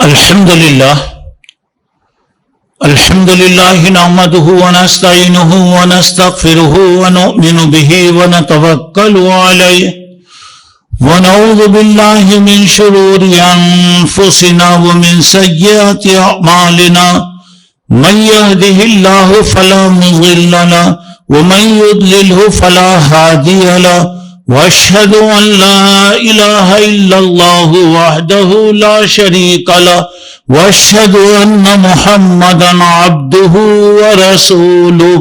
الحمد لله نحمده ونستعينه ونستغفره ونؤمن به ونتوكل عليه ونعوذ بالله من شرور أنفسنا ومن سيئات أعمالنا من يهده الله فلا مضل له ومن يضلله فلا هادي له وأشهد أن لا إله إلا الله وحده لا شريك له وأشهد أن محمدا عبده ورسوله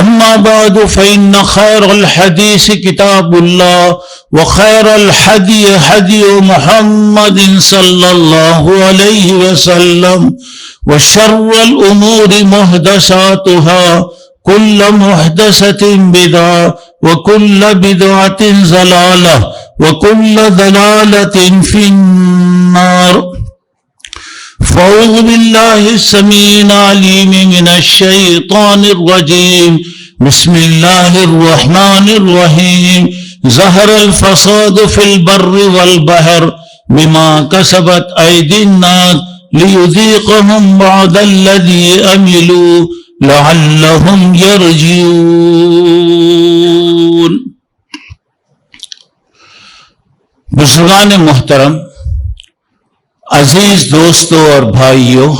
أما بعد فإن خير الحديث كتاب الله وخير الهدي هدي محمد صلى الله عليه وسلم وشر الأمور محدثاتها كل محدثة بدعة وكل بدعة ضلالة وكل ضلالة في النار فأعوذ بالله السميع العليم من الشيطان الرجيم بسم الله الرحمن الرحيم ظهر الفساد في البر والبحر بما كسبت أيدي الناس ليذيقهم بعض الذي عملوا لعلهم يرجعون۔ بزرگان محترم، عزیز دوستوں اور بھائیوں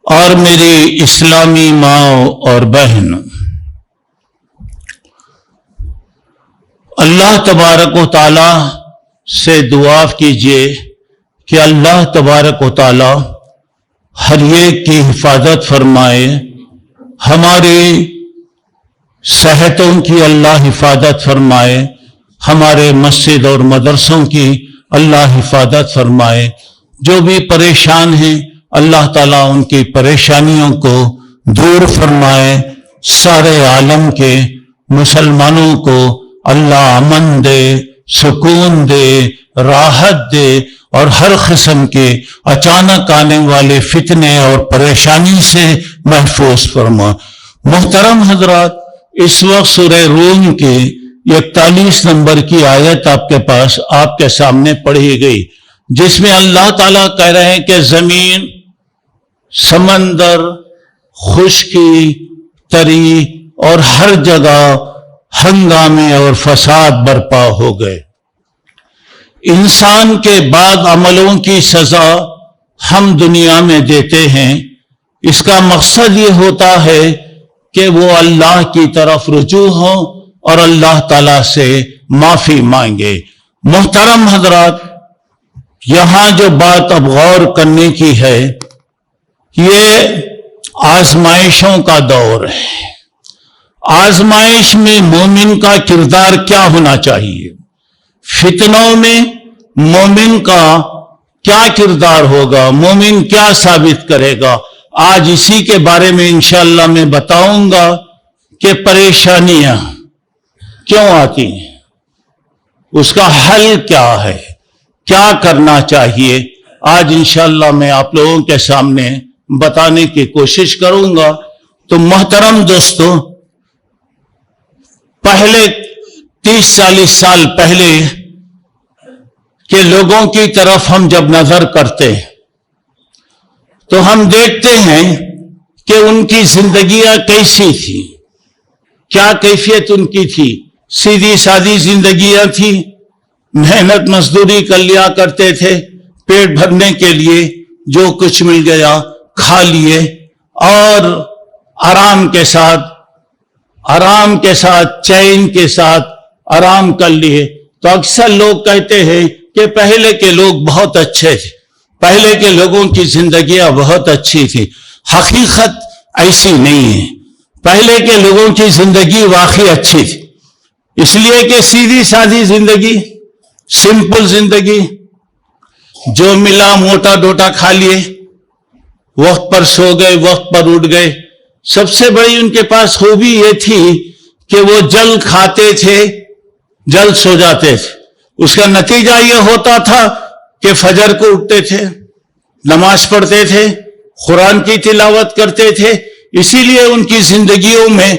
اور میری اسلامی ماں اور بہنوں، اللہ تبارک و تعالی سے دعا کیجئے کہ اللہ تبارک و تعالی ہر ایک کی حفاظت فرمائے، ہماری صحتوں کی اللہ حفاظت فرمائے، ہمارے مسجد اور مدرسوں کی اللہ حفاظت فرمائے، جو بھی پریشان ہیں اللہ تعالیٰ ان کی پریشانیوں کو دور فرمائے، سارے عالم کے مسلمانوں کو اللہ امن دے، سکون دے، راحت دے اور ہر قسم کے اچانک آنے والے فتنے اور پریشانی سے محفوظ فرما۔ محترم حضرات، اس وقت سورہ روم کی 41 نمبر کی آیت آپ کے سامنے پڑھی گئی، جس میں اللہ تعالیٰ کہہ رہے ہیں کہ زمین، سمندر، خشکی، تری اور ہر جگہ ہنگامے اور فساد برپا ہو گئے۔ انسان کے بعد عملوں کی سزا ہم دنیا میں دیتے ہیں، اس کا مقصد یہ ہوتا ہے کہ وہ اللہ کی طرف رجوع ہوں اور اللہ تعالیٰ سے معافی مانگے۔ محترم حضرات، یہاں جو بات اب غور کرنے کی ہے، یہ آزمائشوں کا دور ہے۔ آزمائش میں مومن کا کردار کیا ہونا چاہیے؟ فتنوں میں مومن کا کیا کردار ہوگا؟ مومن کیا ثابت کرے گا؟ آج اسی کے بارے میں انشاءاللہ میں بتاؤں گا کہ پریشانیاں کیوں آتی ہیں، اس کا حل کیا ہے، کیا کرنا چاہیے۔ آج انشاءاللہ میں آپ لوگوں کے سامنے بتانے کی کوشش کروں گا۔ تو محترم دوستو، پہلے 30-40 سال پہلے کے لوگوں کی طرف ہم جب نظر کرتے ہیں تو ہم دیکھتے ہیں کہ ان کی زندگیاں کیسی تھی، کیا کیفیت ان کی تھی۔ سیدھی سادی زندگیاں تھی، محنت مزدوری کر لیا کرتے تھے، پیٹ بھرنے کے لیے جو کچھ مل گیا کھا لیے اور آرام کے ساتھ چین کے ساتھ آرام کر لیے۔ تو اکثر لوگ کہتے ہیں کہ پہلے کے لوگ بہت اچھے تھے، پہلے کے لوگوں کی زندگیاں بہت اچھی تھی۔ حقیقت ایسی نہیں ہے، پہلے کے لوگوں کی زندگی واقعی اچھی تھی، اس لیے کہ سیدھی سادی زندگی، سمپل زندگی، جو ملا موٹا ڈوٹا کھا لیے، وقت پر سو گئے، وقت پر اٹھ گئے۔ سب سے بڑی ان کے پاس خوبی یہ تھی کہ وہ جلد کھاتے تھے، جلد سو جاتے تھے۔ اس کا نتیجہ یہ ہوتا تھا کہ فجر کو اٹھتے تھے، نماز پڑھتے تھے، قرآن کی تلاوت کرتے تھے، اسی لیے ان کی زندگیوں میں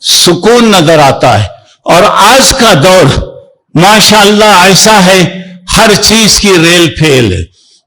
سکون نظر آتا ہے۔ اور آج کا دور ماشاءاللہ ایسا ہے، ہر چیز کی ریل پھیل ہے۔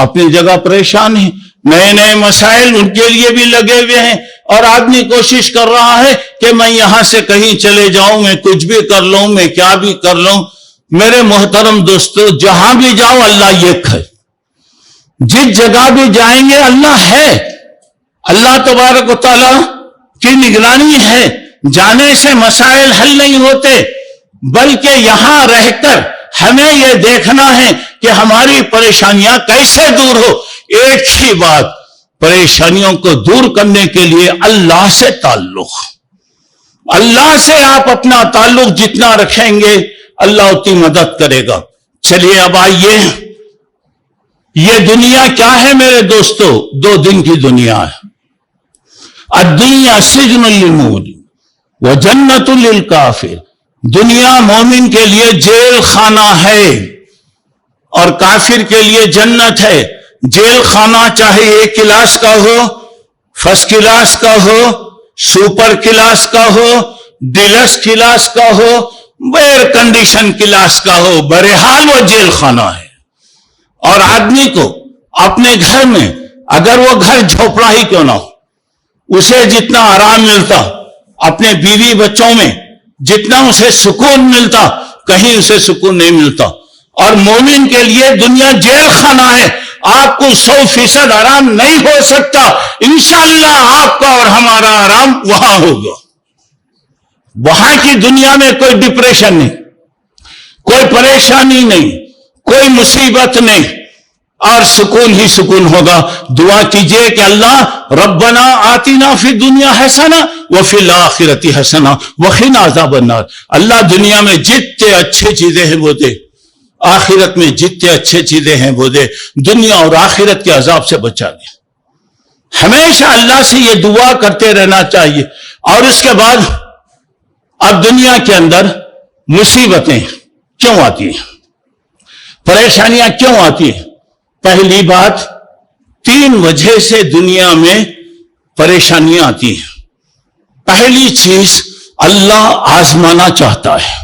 اپنی جگہ پریشان ہیں، نئے نئے مسائل ان کے لیے بھی لگے ہوئے ہیں، اور آدمی کوشش کر رہا ہے کہ میں یہاں سے کہیں چلے جاؤں، میں کچھ بھی کر لوں، میں کیا بھی کر لوں۔ میرے محترم دوستو، جہاں بھی جاؤ اللہ ایک ہے، جس جگہ بھی جائیں گے اللہ ہے، اللہ تبارک و تعالی کی نگرانی ہے۔ جانے سے مسائل حل نہیں ہوتے، بلکہ یہاں رہ کر ہمیں یہ دیکھنا ہے کہ ہماری پریشانیاں کیسے دور ہو۔ ایک ہی بات، پریشانیوں کو دور کرنے کے لیے اللہ سے تعلق، اللہ سے آپ اپنا تعلق جتنا رکھیں گے اللہ اتنی مدد کرے گا۔ چلیے اب آئیے، یہ دنیا کیا ہے میرے دوستو؟ 2 دن کی دنیا ہے۔ الدنیا سجن للمؤمن وجنت للکافر، دنیا مومن کے لیے جیل خانہ ہے اور کافر کے لیے جنت ہے۔ جیل خانہ چاہے 1 کلاس کا ہو، فرسٹ کلاس کا ہو، سپر کلاس کا ہو، ڈیلکس کلاس کا ہو، ایئر کنڈیشن کلاس کا ہو، بہرحال وہ جیل خانہ ہے۔ اور آدمی کو اپنے گھر میں، اگر وہ گھر جھوپڑا ہی کیوں نہ ہو، اسے جتنا آرام ملتا، اپنے بیوی بچوں میں جتنا اسے سکون ملتا، کہیں اسے سکون نہیں ملتا۔ اور مومن کے لیے دنیا جیل خانہ ہے، آپ کو 100% آرام نہیں ہو سکتا۔ انشاءاللہ آپ کا اور ہمارا آرام وہاں ہوگا۔ وہاں کی دنیا میں کوئی ڈپریشن نہیں، کوئی پریشانی نہیں، کوئی مصیبت نہیں، اور سکون ہی سکون ہوگا۔ دعا کیجئے کہ اللہ ربنا آتنا فی الدنیا حسنہ وفی الآخرۃ حسنہ وقنا عذاب النار، اللہ دنیا میں جتنے اچھے چیزیں ہیں وہ دے، آخرت میں جتنے اچھے چیزیں ہیں وہ دے، دنیا اور آخرت کے عذاب سے بچا دے۔ ہمیشہ اللہ سے یہ دعا کرتے رہنا چاہیے۔ اور اس کے بعد اب دنیا کے اندر مصیبتیں کیوں آتی ہیں، پریشانیاں کیوں آتی ہیں؟ پہلی بات، 3 وجہ سے دنیا میں پریشانیاں آتی ہیں۔ پہلی چیز، اللہ آزمانا چاہتا ہے،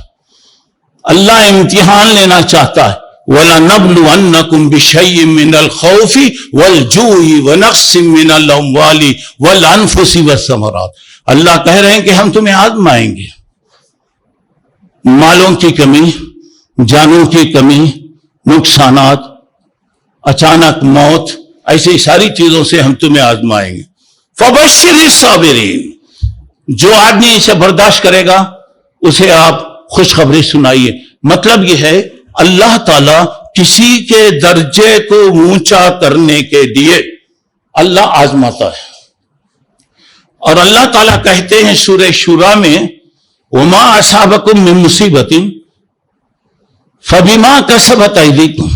اللہ امتحان لینا چاہتا ہے۔ وَلَنَبْلُوَنَّكُمْ بِشَيْءٍ مِّنَ الْخَوْفِ وَالْجُوعِ وَنَقْصٍ مِّنَ الْأَمْوَالِ وَالْأَنفُسِ وَالثَّمَرَاتِ، اللہ کہہ رہے ہیں کہ ہم تمہیں آزمائیں گے، مالوں کی کمی، جانوں کی کمی، نقصانات، اچانک موت، ایسی ساری چیزوں سے ہم تمہیں آزمائیں گے۔ فَبَشِّرِ الصَّابِرِينَ، جو آدمی اسے برداشت کرے گا اسے آپ خوشخبری سنائیے۔ مطلب یہ ہے اللہ تعالیٰ کسی کے درجے کو اونچا کرنے کے لیے اللہ آزماتا ہے۔ اور اللہ تعالیٰ کہتے ہیں سورہ شورى میں، وَمَا أَصَابَكُم مِّن مُّصِيبَةٍ فَبِمَا كَسَبَتْ أَيْدِيكُمْ،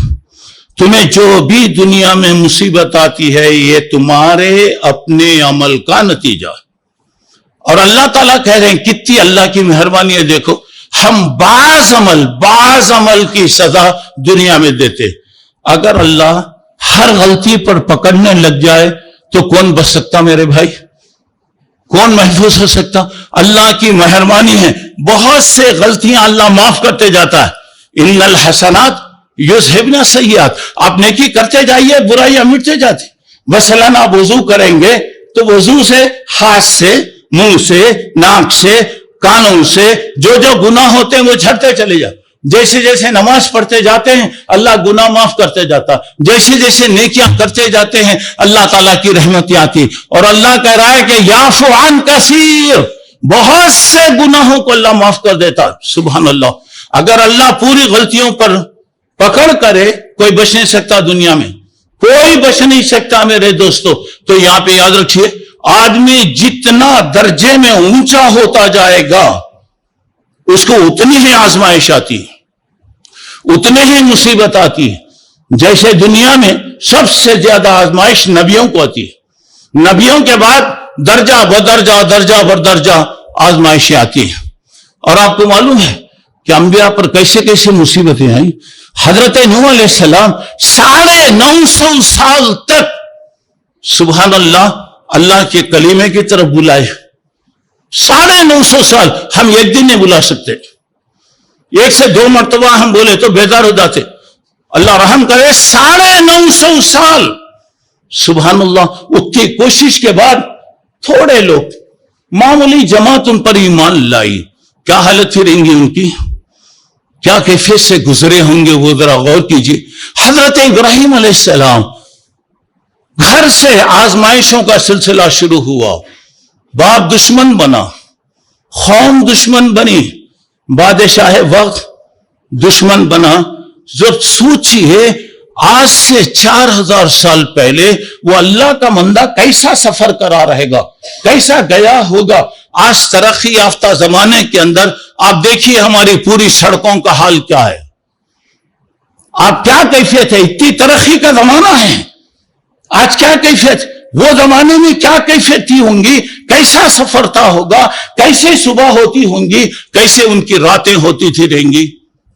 تمہیں جو بھی دنیا میں مصیبت آتی ہے یہ تمہارے اپنے عمل کا نتیجہ ہے۔ اور اللہ تعالیٰ کہہ رہے ہیں کتنی اللہ کی مہربانی ہے، دیکھو ہم بعض عمل کی سزا دنیا میں دیتے، اگر اللہ ہر غلطی پر پکڑنے لگ جائے تو کون بچ سکتا میرے بھائی؟ کون محفوظ ہو سکتا؟ اللہ کی مہربانی ہے، بہت سے غلطیاں اللہ معاف کرتے جاتا ہے۔ ان الحسنات یذہبن السیئات، آپ نیکی کرتے جائیے برائیاں مٹتے جاتی۔ مثلاً آپ وضو کریں گے تو وضو سے ہاتھ سے، منہ سے، ناک سے، کانوں سے جو جو گناہ ہوتے ہیں وہ جھڑتے چلے جاتے۔ جیسے جیسے نماز پڑھتے جاتے ہیں اللہ گناہ معاف کرتے جاتا، جیسے جیسے نیکیاں کرتے جاتے ہیں اللہ تعالیٰ کی رحمتیں آتی۔ اور اللہ کہہ رہا ہے کہ یعفو عن کثیر، بہت سے گناہوں کو اللہ معاف کر دیتا۔ سبحان اللہ، اگر اللہ پوری غلطیوں پر پکڑ کرے کوئی بچ نہیں سکتا، دنیا میں کوئی بچ نہیں سکتا میرے دوستو۔ تو یہاں پہ یاد رکھیے، آدمی جتنا درجے میں اونچا ہوتا جائے گا اس کو اتنی ہی آزمائش آتی ہے، اتنی ہی مصیبت آتی ہے۔ جیسے دنیا میں سب سے زیادہ آزمائش نبیوں کو آتی ہے، نبیوں کے بعد درجہ بدرجہ، درجہ بدرجہ آزمائشیں آتی ہیں۔ اور آپ کو معلوم ہے کہ انبیاء پر کیسے کیسے مصیبتیں آئیں۔ حضرت نوح علیہ السلام 950 سال تک سبحان اللہ اللہ کے کلیمے کی طرف بلائے، 950 سال۔ ہم ایک دن نہیں بلا سکتے، 1 سے 2 مرتبہ ہم بولے تو بیدار ہو جاتے۔ اللہ رحم کرے 950 سال سبحان اللہ اتنی کوشش کے بعد تھوڑے لوگ معمولی جماعت ان پر ایمان لائی. کیا حالت پھر رہیں گی ان کی, کیا کیفیت سے گزرے ہوں گے وہ ذرا غور کیجیے. حضرت ابراہیم علیہ السلام گھر سے آزمائشوں کا سلسلہ شروع ہوا. باپ دشمن بنا, قوم دشمن بنی, بادشاہ وقت دشمن بنا. جو سوچیے آج سے 4000 سال پہلے وہ اللہ کا بندہ کیسا سفر کرا رہے گا, کیسا گیا ہوگا. آج ترقی یافتہ زمانے کے اندر آپ دیکھیے ہماری پوری سڑکوں کا حال کیا ہے. آپ کیا کیفیت ہے, اتنی ترقی کا زمانہ ہے, آج کیا کیفیت, وہ زمانے میں کیا کیفیت تھی ہوں گی, کیسا سفر تھا ہوگا, کیسے صبح ہوتی ہوں گی, کیسے ان کی راتیں ہوتی تھی رہیں گی.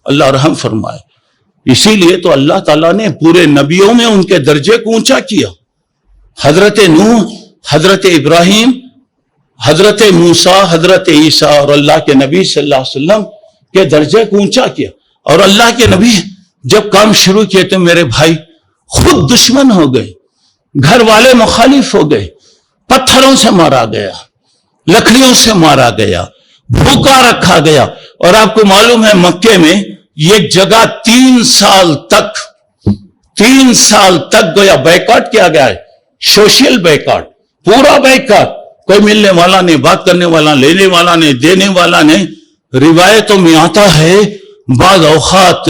اللہ رحم فرمائے. اسی لیے تو اللہ تعالیٰ نے پورے نبیوں میں ان کے درجے کو اونچا کیا. حضرت نوح, حضرت ابراہیم, حضرت موسیٰ, حضرت عیسیٰ اور اللہ کے نبی صلی اللہ علیہ وسلم کے درجے کو اونچا کیا. اور اللہ کے نبی جب کام شروع کیے تو میرے بھائی خود دشمن ہو گئے, گھر والے مخالف ہو گئے, پتھروں سے مارا گیا, لکڑیوں سے مارا گیا, بھوکا رکھا گیا. اور آپ کو معلوم ہے مکے میں یہ جگہ 3 سال تک گویا بیکاٹ کیا گیا ہے, سوشل بیکاٹ, پورا بیکاٹ. کوئی ملنے والا نہیں, بات کرنے والا, لینے والا نہیں, دینے والا نہیں. روایتوں میں آتا ہے بعض اوقات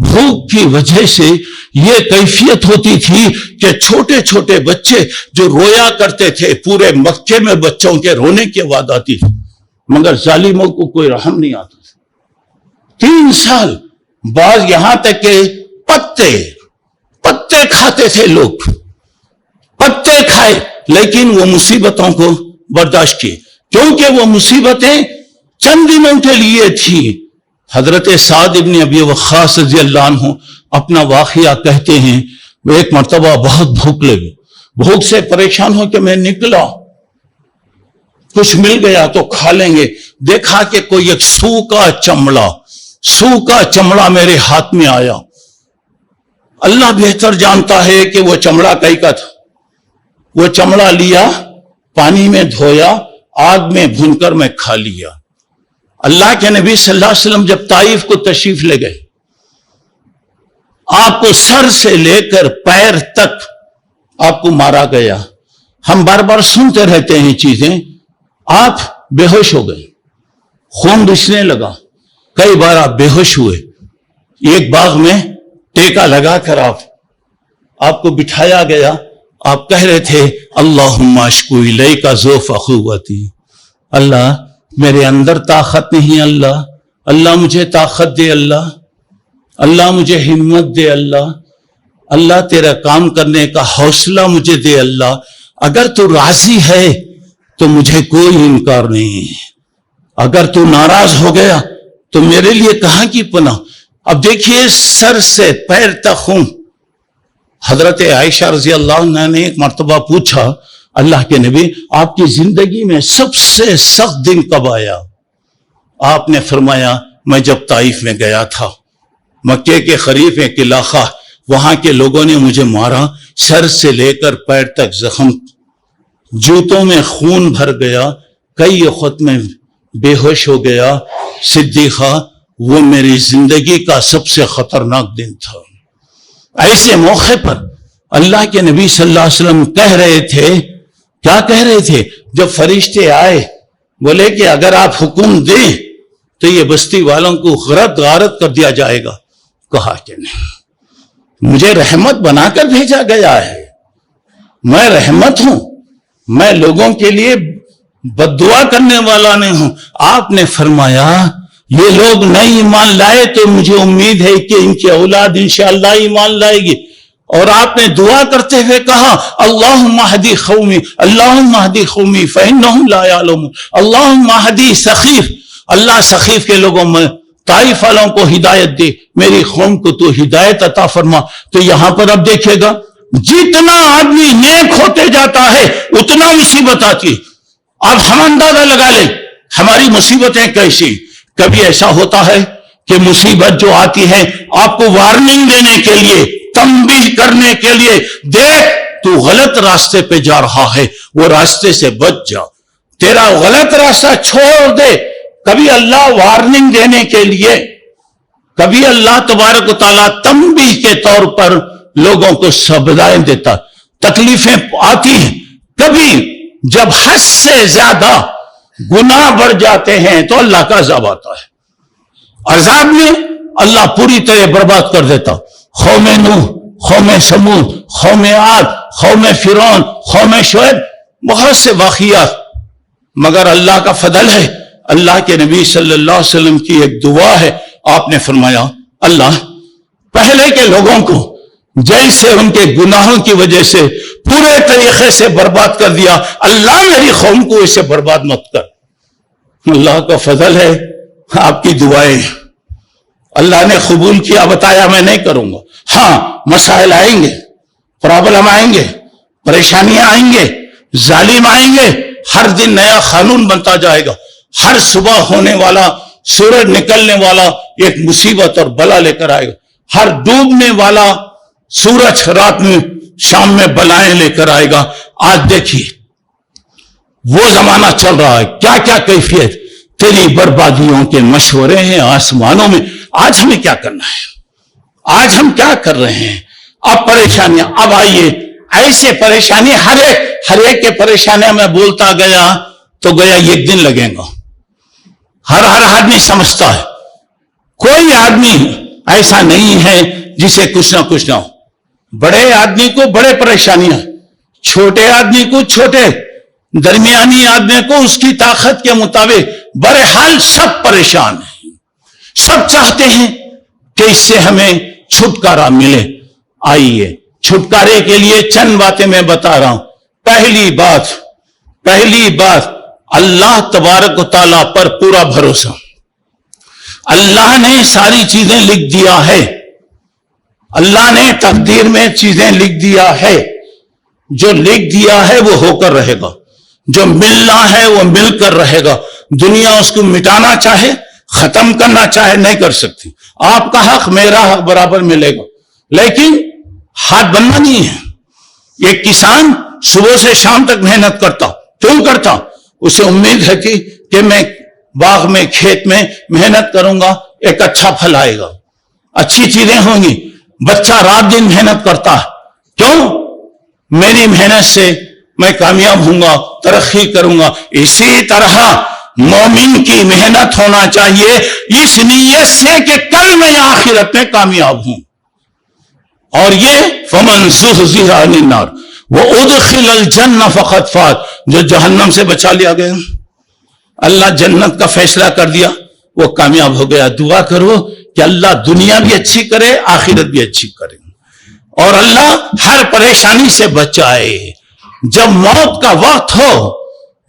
بھوک کی وجہ سے یہ کیفیت ہوتی تھی کہ چھوٹے چھوٹے بچے جو رویا کرتے تھے, پورے مکے میں بچوں کے رونے کی آواز آتی تھی, مگر ظالموں کو کوئی رحم نہیں آتا. 3 سال بعض یہاں تک کہ پتے کھاتے تھے لوگ, پتے کھائے, لیکن وہ مصیبتوں کو برداشت کیے کیونکہ وہ مصیبتیں چند دنوں کے لیے تھی. حضرت سعد ابن ابی وقاص رضی اللہ عنہ اپنا واقعہ کہتے ہیں, وہ ایک مرتبہ بہت بھوک لگی, بھوک سے پریشان ہو کہ میں نکلا, کچھ مل گیا تو کھا لیں گے. دیکھا کہ کوئی ایک سوکھا چمڑا میرے ہاتھ میں آیا. اللہ بہتر جانتا ہے کہ وہ چمڑا کئی کا تھا. وہ چمڑا لیا, پانی میں دھویا, آگ میں بھون کر میں کھا لیا. اللہ کے نبی صلی اللہ علیہ وسلم جب طائف کو تشریف لے گئے, آپ کو سر سے لے کر پیر تک آپ کو مارا گیا. ہم بار بار سنتے رہتے ہیں چیزیں. آپ بے ہوش ہو گئے, خون رسنے لگا, کئی بار آپ بے ہوش ہوئے. ایک باغ میں ٹیکا لگا کر آپ کو بٹھایا گیا. آپ کہہ رہے تھے اللہم اشکو الیک ضعف اخوتی, اللہ میرے اندر طاقت نہیں, اللہ مجھے طاقت دے, اللہ مجھے ہمت دے, اللہ تیرا کام کرنے کا حوصلہ مجھے دے. اللہ اگر تو راضی ہے تو مجھے کوئی انکار نہیں, اگر تو ناراض ہو گیا تو میرے لیے کہاں کی پناہ. اب دیکھیے سر سے پیر تک خون. حضرت عائشہ رضی اللہ عنہ نے ایک مرتبہ پوچھا اللہ کے نبی آپ کی زندگی میں سب سے سخت دن کب آیا؟ آپ نے فرمایا میں جب طائف میں گیا تھا, مکے کے قریب ایک علاقہ, وہاں کے لوگوں نے مجھے مارا, سر سے لے کر پیر تک زخم, جوتوں میں خون بھر گیا, کئی وقت میں بے ہوش ہو گیا. صدیقہ وہ میری زندگی کا سب سے خطرناک دن تھا. ایسے موقع پر اللہ کے نبی صلی اللہ علیہ وسلم کہہ رہے تھے, کیا کہہ رہے تھے جب فرشتے آئے, بولے کہ اگر آپ حکم دیں تو یہ بستی والوں کو غارت کر دیا جائے گا. کہا کہ نہیں, مجھے رحمت بنا کر بھیجا گیا ہے, میں رحمت ہوں, میں لوگوں کے لیے بد دعا کرنے والا نہیں ہوں. آپ نے فرمایا یہ لوگ نہیں ایمان لائے تو مجھے امید ہے کہ ان کی اولاد انشاءاللہ ایمان لائے گی. اور آپ نے دعا کرتے ہوئے کہا اللہم اہدی قومی, اللہم اہدی قومی فإنہم لا یعلمون, اللہم اہدی ثقیف, اللہ ثقیف کے لوگوں میں طائف والوں کو ہدایت دے, میری قوم کو تو ہدایت عطا فرما. تو یہاں پر اب دیکھے گا جتنا آدمی نیک ہوتے جاتا ہے اتنا مصیبت آتی. اب ہم اندازہ لگا لیں ہماری مصیبتیں کیسی. کبھی ایسا ہوتا ہے کہ مصیبت جو آتی ہے آپ کو وارننگ دینے کے لیے، تنبیہ کرنے کے لیے، دیکھ تو غلط راستے پہ جا رہا ہے، وہ راستے سے بچ جا، تیرا غلط راستہ چھوڑ دے۔ کبھی اللہ وارننگ دینے کے لیے، کبھی اللہ تبارک و تعالیٰ تنبیہ کے طور پر لوگوں کو سبدائیں دیتا۔ تکلیفیں آتی ہیں، کبھی جب حد سے زیادہ گناہ بڑھ جاتے ہیں تو اللہ کا عذاب آتا ہے۔ عذاب میں اللہ پوری طرح برباد کر دیتا۔ قوم نوح، قوم سمود، قوم عاد، قوم فرعون، قوم شعیب، بہت سے واقعات، مگر اللہ کا فضل ہے۔ اللہ کے نبی صلی اللہ علیہ وسلم کی ایک دعا ہے، آپ نے فرمایا اللہ پہلے کے لوگوں کو جیسے ان کے گناہوں کی وجہ سے پورے طریقے سے برباد کر دیا، اللہ میری قوم کو اسے برباد مت کر۔ اللہ کا فضل ہے، آپ کی دعائیں اللہ نے قبول کیا، بتایا میں نہیں کروں گا۔ ہاں مسائل آئیں گے، پرابلم آئیں گے، پریشانیاں آئیں گے، ظالم آئیں گے، ہر دن نیا قانون بنتا جائے گا، ہر صبح ہونے والا، سورج نکلنے والا ایک مصیبت اور بلا لے کر آئے گا، ہر ڈوبنے والا سورج رات میں شام میں بلائیں لے کر آئے گا۔ آج دیکھیے وہ زمانہ چل رہا ہے، کیا کیا کیفیت، تیری بربادیوں کے مشورے ہیں آسمانوں میں۔ آج ہمیں کیا کرنا ہے؟ آج ہم کیا کر رہے ہیں؟ اب پریشانیاں، اب آئیے ایسے پریشانی، ہر ایک کے پریشانیاں میں بولتا گیا تو گیا ایک دن لگے گا۔ ہر آدمی سمجھتا ہے، کوئی آدمی ایسا نہیں ہے جسے کچھ نہ کچھ نہ ہو۔ بڑے آدمی کو بڑے پریشانیاں، چھوٹے آدمی کو چھوٹے، درمیانی آدمی کو اس کی طاقت کے مطابق، بہرحال سب پریشان ہیں، سب چاہتے ہیں کہ اس سے ہمیں چھٹکارا ملے۔ آئیے چھٹکارے کے لیے چند باتیں میں بتا رہا ہوں۔ پہلی بات اللہ تبارک و تعالیٰ پر پورا بھروسہ۔ اللہ نے ساری چیزیں لکھ دیا ہے، اللہ نے تقدیر میں چیزیں لکھ دیا ہے، جو لکھ دیا ہے وہ ہو کر رہے گا، جو ملنا ہے وہ مل کر رہے گا۔ دنیا اس کو مٹانا چاہے، ختم کرنا چاہے، نہیں کر سکتی۔ آپ کا حق میرا حق برابر ملے گا، لیکن ہاتھ بننا نہیں ہے۔ ایک کسان صبح سے شام تک محنت کرتا، کیوں کرتا؟ اسے امید ہے کہ میں باغ میں، کھیت میں محنت کروں گا، ایک اچھا پھل آئے گا، اچھی چیزیں ہوں گی۔ بچہ رات دن محنت کرتا ہے، کیوں؟ میری محنت سے میں کامیاب ہوں گا، ترقی کروں گا۔ اسی طرح مومن کی محنت ہونا چاہیے، اس نیت سے کہ کل میں آخرت میں کامیاب ہوں۔ اور یہ فمن زحزح عن النار وادخل الجنہ فقد فاز، جو جہنم سے بچا لیا گیا، اللہ جنت کا فیصلہ کر دیا، وہ کامیاب ہو گیا۔ دعا کرو کہ اللہ دنیا بھی اچھی کرے، آخرت بھی اچھی کرے، اور اللہ ہر پریشانی سے بچائے۔ جب موت کا وقت ہو،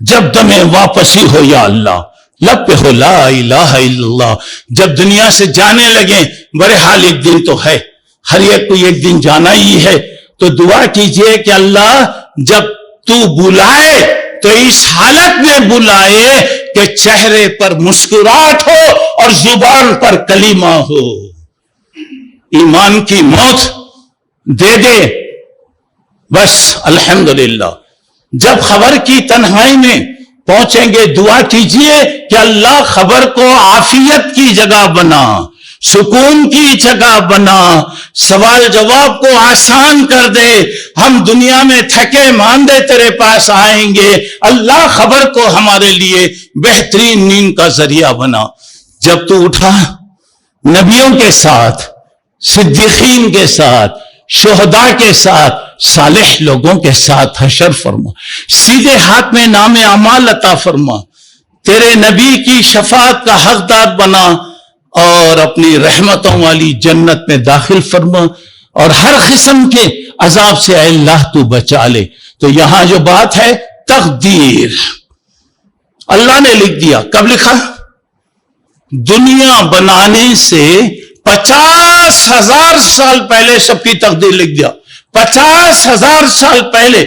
جب دم واپسی ہو، یا اللہ لب پہ ہو لا الہ الا اللہ، جب دنیا سے جانے لگے، بہرحال ایک دن تو ہے، ہر ایک کو ایک دن جانا ہی ہے، تو دعا کیجئے کہ اللہ جب تو بلائے تو اس حالت میں بلائے کہ چہرے پر مسکراہٹ ہو اور زبان پر کلمہ ہو، ایمان کی موت دے دے، بس الحمدللہ۔ جب خبر کی تنہائی میں پہنچیں گے، دعا کیجئے کہ اللہ خبر کو عافیت کی جگہ بنا، سکون کی جگہ بنا، سوال جواب کو آسان کر دے۔ ہم دنیا میں تھکے ماندے تیرے پاس آئیں گے، اللہ خبر کو ہمارے لیے بہترین نیند کا ذریعہ بنا۔ جب تو اٹھا، نبیوں کے ساتھ، صدیقین کے ساتھ، شہداء کے ساتھ، صالح لوگوں کے ساتھ حشر فرما، سیدھے ہاتھ میں نام اعمال عطا فرما، تیرے نبی کی شفاعت کا حقدار بنا، اور اپنی رحمتوں والی جنت میں داخل فرما، اور ہر قسم کے عذاب سے اے اللہ تو بچا لے۔ تو یہاں جو بات ہے تقدیر، اللہ نے لکھ دیا۔ کب لکھا؟ دنیا بنانے سے 50,000 سال پہلے سب کی تقدیر لکھ دیا۔ 50,000 سال پہلے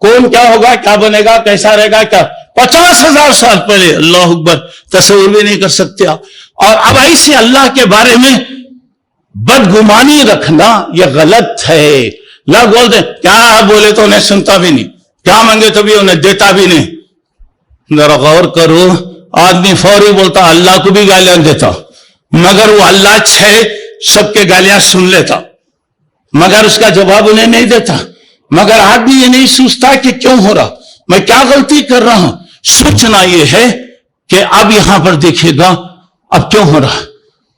کون کیا ہوگا، کیا بنے گا، کیسا رہے گا، کیا 50,000 سال پہلے، اللہ اکبر، تصور بھی نہیں کر سکتے آپ۔ اور اب ایسے اللہ کے بارے میں بدگمانی رکھنا یہ غلط ہے. لوگ بولتے کیا بولے تو انہیں سنتا بھی نہیں, کیا مانگے تو بھی انہیں دیتا بھی نہیں. ذرا غور کرو, آدمی فوری بولتا اللہ کو بھی گالیاں دیتا, مگر وہ اللہ سب کے گالیاں سن لیتا, مگر اس کا جواب انہیں نہیں دیتا. مگر آدمی یہ نہیں سوچتا کہ کیوں ہو رہا, میں کیا غلطی کر رہا ہوں. سوچنا یہ ہے کہ اب یہاں پر دیکھیے گا اب کیوں ہو رہا.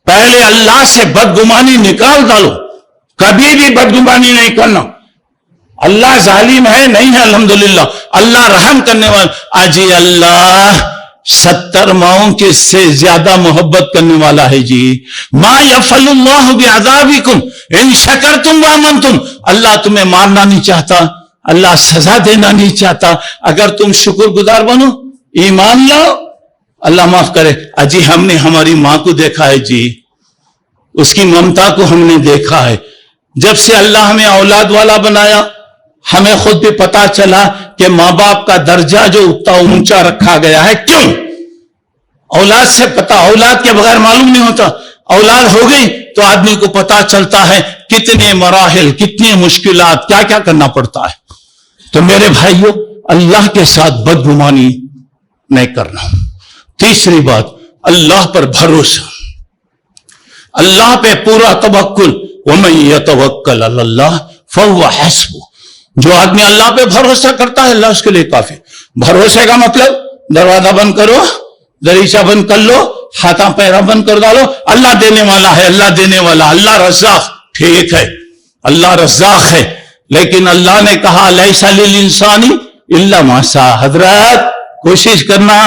پہلے اللہ سے بدگمانی نکال ڈالو, کبھی بھی بدگمانی نہیں کرنا. اللہ ظالم ہے نہیں ہے, الحمدللہ اللہ رحم کرنے والا. آجی اللہ 70 ماؤں کے سے زیادہ محبت کرنے والا ہے جی. ما یفعل اللہ بعذابکم ان شکرتم وآمنتم. اللہ تمہیں مارنا نہیں چاہتا, اللہ سزا دینا نہیں چاہتا, اگر تم شکر گزار بنو, ایمان لاؤ, اللہ معاف کرے. اجی ہم نے ہماری ماں کو دیکھا ہے جی, اس کی ممتا کو ہم نے دیکھا ہے. جب سے اللہ ہمیں اولاد والا بنایا, ہمیں خود بھی پتا چلا کہ ماں باپ کا درجہ جو اتنا اونچا رکھا گیا ہے. کیوں؟ اولاد سے پتا, اولاد کے بغیر معلوم نہیں ہوتا. اولاد ہو گئی تو آدمی کو پتا چلتا ہے کتنے مراحل, کتنی مشکلات, کیا کیا کرنا پڑتا ہے. تو میرے بھائیوں, اللہ کے ساتھ بدگمانی نہیں کرنا. تیسری بات, اللہ پر بھروسہ, اللہ پہ پورا توکل. وَمَن يَتَوَكَّلْ عَلَى اللَّهِ فَهُوَ حَسْبُهُ. جو آدمی اللہ پہ بھروسہ کرتا ہے اللہ اس کے لیے کافی. بھروسے کا مطلب دروازہ بند کرو, دریچہ بند کر لو, ہاتھاں پیرا بند کر ڈالو, اللہ دینے والا ہے, اللہ دینے والا, اللہ رزاق. ٹھیک ہے اللہ رزاق ہے, لیکن اللہ نے کہا لیس للانسان الا ما سعى. حضرات کوشش کرنا,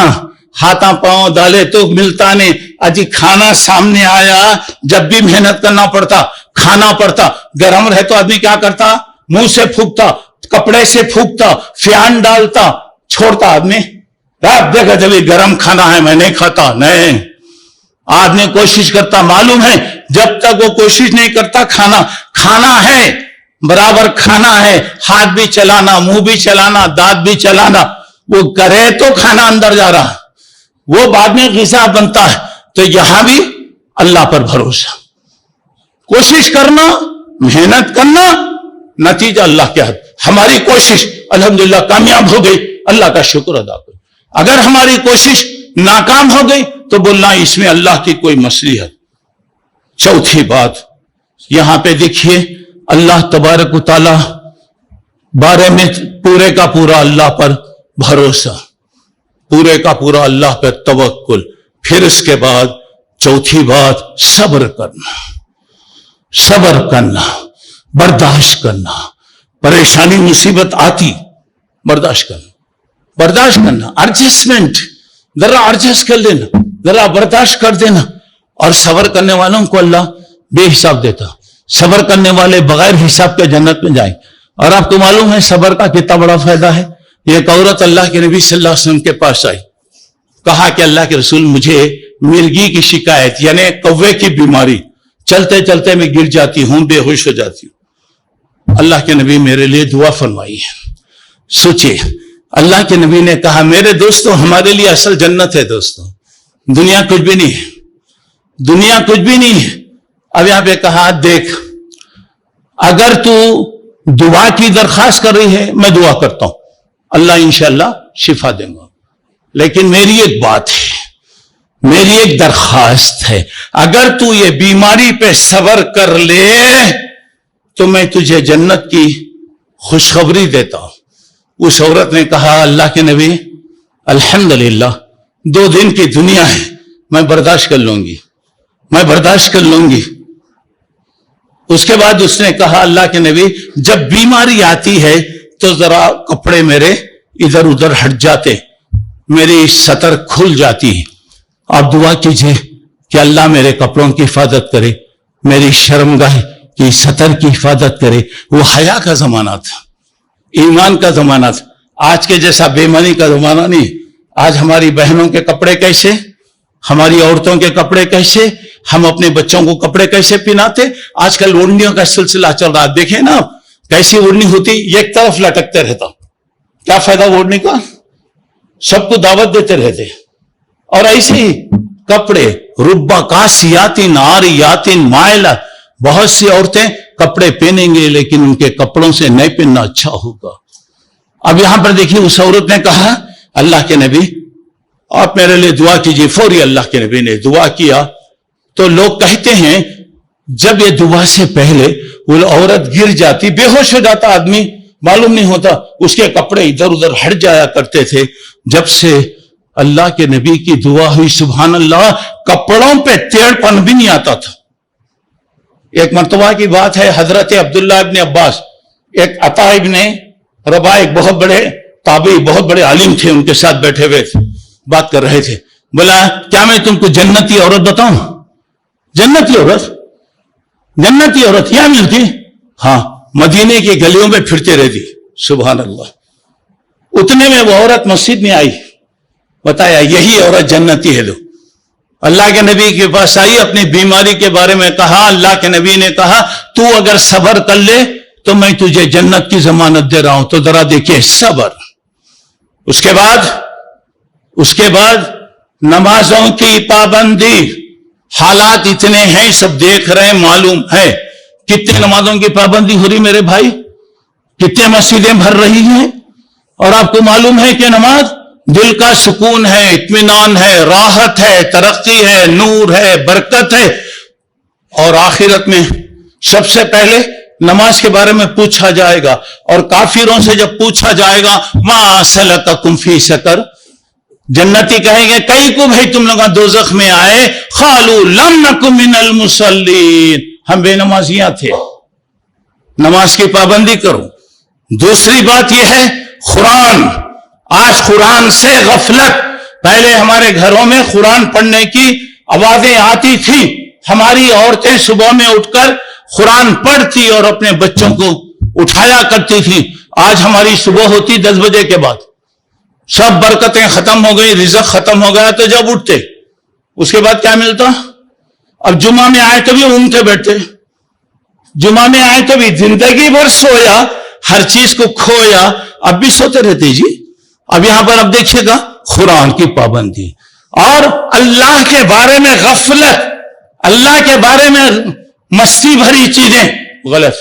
ہاتھاں پاؤں ڈالے تو ملتا نہیں. اجی کھانا سامنے آیا, جب بھی محنت کرنا پڑتا, کھانا پڑتا. گرم رہے تو آدمی کیا کرتا, منہ سے پھونکتا, کپڑے سے پھونکتا, فیان ڈالتا, چھوڑتا آدمی. رات دیکھا جب گرم کھانا ہے میں نہیں کھاتا. نہیں, آدمی کوشش کرتا. معلوم ہے جب تک وہ کوشش نہیں کرتا کھانا ہے, برابر کھانا ہے, ہاتھ بھی چلانا, منہ بھی چلانا, دانت بھی چلانا, وہ کرے تو کھانا اندر جا رہا, وہ بعد میں غذا بنتا ہے. تو یہاں بھی اللہ پر بھروسہ, کوشش کرنا, محنت کرنا, نتیجہ اللہ کے ہاتھ. ہماری کوشش الحمدللہ کامیاب ہو گئی, اللہ کا شکر ادا کرو. اگر ہماری کوشش ناکام ہو گئی تو بولنا اس میں اللہ کی کوئی مصلحت. چوتھی بات یہاں پہ دیکھیے, اللہ تبارک و تعالی بارے میں پورے کا پورا اللہ پر بھروسہ, پورے کا پورا اللہ پر توکل. پھر اس کے بعد چوتھی بات صبر کرنا, صبر کرنا, برداشت کرنا. پریشانی مصیبت آتی, برداشت کرنا, ایڈجسٹمنٹ, ذرا ایڈجسٹ کر لینا, ذرا برداشت کر دینا. اور صبر کرنے والوں کو اللہ بے حساب دیتا. صبر کرنے والے بغیر حساب کے جنت میں جائیں. اور آپ کو معلوم ہے صبر کا کتنا بڑا فائدہ ہے. ایک عورت اللہ کے نبی صلی اللہ علیہ وسلم کے پاس آئی, کہا کہ اللہ کے رسول مجھے مرگی کی شکایت, یعنی کوے کی بیماری, چلتے چلتے میں گر جاتی ہوں, بے ہوش ہو جاتی ہوں. اللہ کے نبی میرے لیے دعا فرمائی ہے. سوچئے, اللہ کے نبی نے کہا میرے دوستوں ہمارے لیے اصل جنت ہے دوستوں, دنیا کچھ بھی نہیں ہے, دنیا کچھ بھی نہیں ہے. اب یہاں پہ کہا دیکھ, اگر تو دعا کی درخواست کر رہی ہے میں دعا کرتا ہوں, اللہ انشاءاللہ شفا دیں گا. لیکن میری ایک بات ہے, میری ایک درخواست ہے, اگر تو یہ بیماری پہ صبر کر لے تو میں تجھے جنت کی خوشخبری دیتا ہوں. اس عورت نے کہا اللہ کے نبی الحمدللہ 2 دن کی دنیا ہے, میں برداشت کر لوں گی, میں برداشت کر لوں گی. اس کے بعد اس نے کہا اللہ کے نبی جب بیماری آتی ہے تو ذرا کپڑے میرے ادھر ادھر ہٹ جاتے, میری سطر کھل جاتی ہے, آپ دعا کیجئے کہ اللہ میرے کپڑوں کی حفاظت کرے, میری شرمگاہ کی سطر کی حفاظت کرے. وہ حیا کا زمانہ تھا, ایمان کا زمانہ تھا. آج کے جیسا بے ایمانی کا زمانہ نہیں. آج ہماری بہنوں کے کپڑے کیسے, ہماری عورتوں کے کپڑے کیسے, ہم اپنے بچوں کو کپڑے کیسے پہناتے. آج کل اوڑھنیوں کا سلسلہ چل رہا, دیکھیں نا کیسی اوڑھنی ہوتی, ایک طرف لٹکتے رہتا, کیا فائدہ اوڑھنے کا, سب کو دعوت دیتے رہتے. اور ایسے ہی کپڑے ربا کاسیاتن عاریاتن مائلات، بہت سی عورتیں کپڑے پہنیں گے لیکن ان کے کپڑوں سے نہیں پہننا اچھا ہوگا۔ اب یہاں پر دیکھیے اس عورت نے کہا اللہ کے نبی آپ میرے لیے دعا کیجیے، فوری اللہ کے نبی نے دعا کیا۔ تو لوگ کہتے ہیں جب یہ دعا سے پہلے وہ عورت گر جاتی، بے ہوش ہو جاتا آدمی، معلوم نہیں ہوتا، اس کے کپڑے ادھر ادھر ہٹ جایا کرتے تھے۔ جب سے اللہ کے نبی کی دعا ہوئی سبحان اللہ، کپڑوں پہ ٹیڑھ پن بھی نہیں آتا تھا۔ ایک مرتبہ کی بات ہے، حضرت عبداللہ ابن عباس، ایک عطا ابن رباح، ایک بہت بڑے تابعی، بہت بڑے عالم تھے، ان کے ساتھ بیٹھے ہوئے بات کر رہے تھے۔ بولا کیا میں تم کو جنتی عورت بتاؤں؟ جنتی عورت یہاں ملتی؟ ہاں، مدینے کی گلیوں میں پھرتے رہتی۔ سبحان اللہ۔ اتنے میں وہ عورت مسجد میں آئی، بتایا یہی عورت جنتی ہے۔ لو اللہ کے نبی کے پاس آئی، اپنی بیماری کے بارے میں کہا۔ اللہ کے نبی نے کہا تو اگر صبر کر لے تو میں تجھے جنت کی ضمانت دے رہا ہوں۔ تو ذرا دیکھیں صبر۔ اس کے بعد نمازوں کی پابندی، حالات اتنے ہیں سب دیکھ رہے ہیں، معلوم ہے کتنے نمازوں کی پابندی ہو رہی میرے بھائی، کتنے مسجدیں بھر رہی ہیں، اور آپ کو معلوم ہے کہ نماز دل کا سکون ہے، اطمینان ہے، راحت ہے، ترقی ہے، نور ہے، برکت ہے۔ اور آخرت میں سب سے پہلے نماز کے بارے میں پوچھا جائے گا، اور کافروں سے جب پوچھا جائے گا ما سلککم فی سقر، جنتی کہیں گے کئی کو بھائی تم لوگ دوزخ میں آئے؟ قالوا لم نک من المصلین، ہم بے نمازیاں تھے۔ نماز کی پابندی کرو۔ دوسری بات یہ ہے قرآن، آج قرآن سے غفلت۔ پہلے ہمارے گھروں میں قرآن پڑھنے کی آوازیں آتی تھی، ہماری عورتیں صبح میں اٹھ کر قرآن پڑھتی اور اپنے بچوں کو اٹھایا کرتی تھی۔ آج ہماری صبح ہوتی 10 بجے کے بعد، سب برکتیں ختم ہو گئی، رزق ختم ہو گیا، تو جب اٹھتے اس کے بعد کیا ملتا؟ اب جمعہ میں آئے تو بھی اونگتے بیٹھتے، جمعہ میں آئے تو بھی زندگی بھر سویا، ہر چیز کو کھویا، اب بھی سوتے رہتے جی۔ اب یہاں پر اب دیکھیے گا قرآن کی پابندی اور اللہ کے بارے میں غفلت، اللہ کے بارے میں مستی بھری چیزیں غلط۔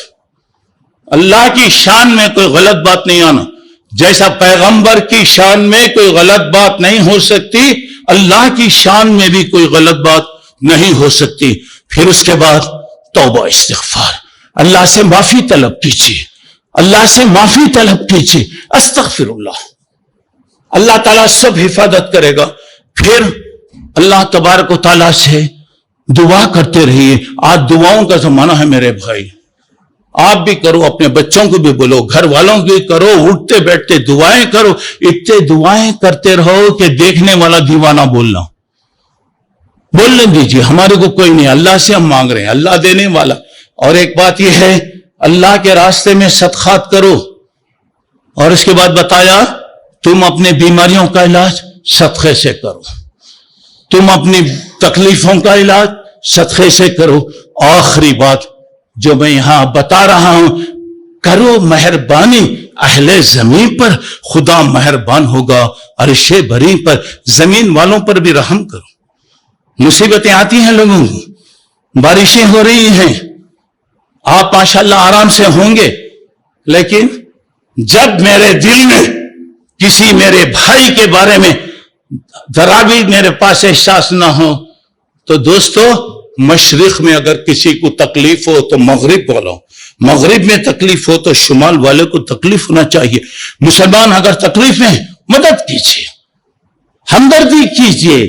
اللہ کی شان میں کوئی غلط بات نہیں آنا، جیسا پیغمبر کی شان میں کوئی غلط بات نہیں ہو سکتی، اللہ کی شان میں بھی کوئی غلط بات نہیں ہو سکتی۔ پھر اس کے بعد توبہ استغفار، اللہ سے معافی طلب کیجیے، اللہ سے معافی طلب کیجیے، استغفر اللہ، اللہ تعالیٰ سب حفاظت کرے گا۔ پھر اللہ تبارک و تعالیٰ سے دعا کرتے رہیے۔ آج دعاؤں کا زمانہ ہے میرے بھائی، آپ بھی کرو، اپنے بچوں کو بھی بولو، گھر والوں کی کرو، اٹھتے بیٹھتے دعائیں کرو، اتنے دعائیں کرتے رہو کہ دیکھنے والا دیوانہ بولنا بولنے دیجیے، ہمارے کو کوئی نہیں، اللہ سے ہم مانگ رہے ہیں، اللہ دینے والا۔ اور ایک بات یہ ہے اللہ کے راستے میں صدقات کرو، اور اس کے بعد بتایا تم اپنے بیماریوں کا علاج صدقے سے کرو، تم اپنی تکلیفوں کا علاج صدقے سے کرو۔ آخری بات جو میں یہاں بتا رہا ہوں، کرو مہربانی اہل زمین پر، خدا مہربان ہوگا عرش بری پر، زمین والوں پر بھی رحم کرو۔ مصیبتیں آتی ہیں لوگوں کو، بارشیں ہو رہی ہیں، آپ ماشاءاللہ آرام سے ہوں گے، لیکن جب میرے دل میں کسی میرے بھائی کے بارے میں ذرا بھی میرے پاس احساس نہ ہو تو دوستو، مشرق میں اگر کسی کو تکلیف ہو تو مغرب بولو، مغرب میں تکلیف ہو تو شمال والے کو تکلیف ہونا چاہیے۔ مسلمان اگر تکلیف میں مدد کیجیے، ہمدردی کیجیے،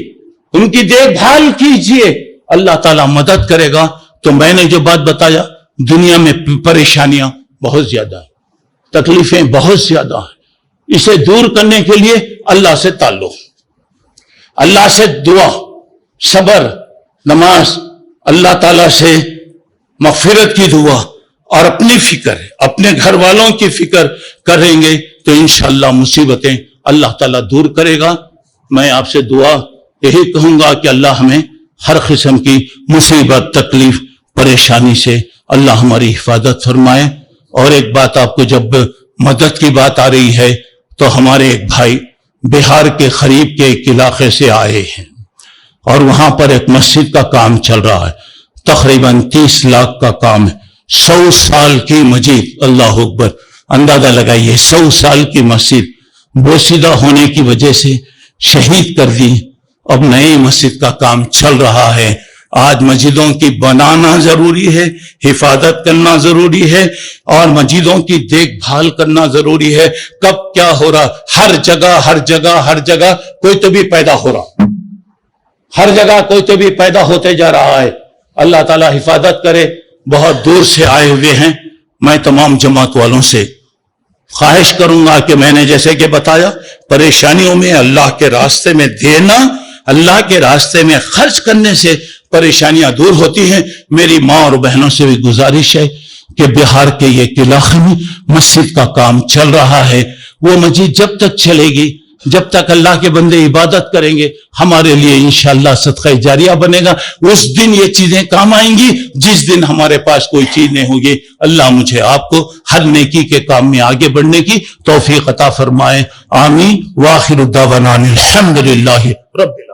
ان کی دیکھ بھال کیجیے، اللہ تعالیٰ مدد کرے گا۔ تو میں نے جو بات بتایا، دنیا میں پریشانیاں بہت زیادہ ہیں، تکلیفیں بہت زیادہ ہیں، اسے دور کرنے کے لیے اللہ سے تعلق، اللہ سے دعا، صبر، نماز، اللہ تعالیٰ سے مغفرت کی دعا، اور اپنی فکر، اپنے گھر والوں کی فکر کریں گے تو انشاءاللہ مصیبتیں اللہ تعالیٰ دور کرے گا۔ میں آپ سے دعا یہی کہوں گا کہ اللہ ہمیں ہر قسم کی مصیبت، تکلیف، پریشانی سے اللہ ہماری حفاظت فرمائے۔ اور ایک بات آپ کو، جب مدد کی بات آ رہی ہے تو ہمارے ایک بھائی بہار کے قریب کے ایک علاقے سے آئے ہیں، اور وہاں پر ایک مسجد کا کام چل رہا ہے، تقریباً 30 لاکھ کا کام ہے، 100 سال کی مسجد، اللہ اکبر، اندازہ لگائیے 100 سال کی مسجد بوسیدہ ہونے کی وجہ سے شہید کر دی، اب نئی مسجد کا کام چل رہا ہے۔ آج مسجدوں کی بنانا ضروری ہے، حفاظت کرنا ضروری ہے، اور مسجدوں کی دیکھ بھال کرنا ضروری ہے۔ کب کیا ہو رہا، ہر جگہ کوئی تو بھی پیدا ہو رہا، ہر جگہ کوئی تو بھی پیدا ہوتے جا رہا ہے۔ اللہ تعالی حفاظت کرے۔ بہت دور سے آئے ہوئے ہیں، میں تمام جماعت والوں سے خواہش کروں گا کہ میں نے جیسے کہ بتایا، پریشانیوں میں اللہ کے راستے میں دینا، اللہ کے راستے میں خرچ کرنے سے پریشانیاں دور ہوتی ہیں۔ میری ماں اور بہنوں سے بھی گزارش ہے کہ بہار کے یہ علاقے میں مسجد کا کام چل رہا ہے، وہ مسجد جب تک چلے گی، جب تک اللہ کے بندے عبادت کریں گے، ہمارے لیے انشاءاللہ صدقہ جاریہ بنے گا۔ اس دن یہ چیزیں کام آئیں گی جس دن ہمارے پاس کوئی چیز نہیں ہوگی۔ اللہ مجھے آپ کو ہر نیکی کے کام میں آگے بڑھنے کی توفیق عطا فرمائے، آمین۔ وآخر دعوانا الحمدللہ رب العالمین۔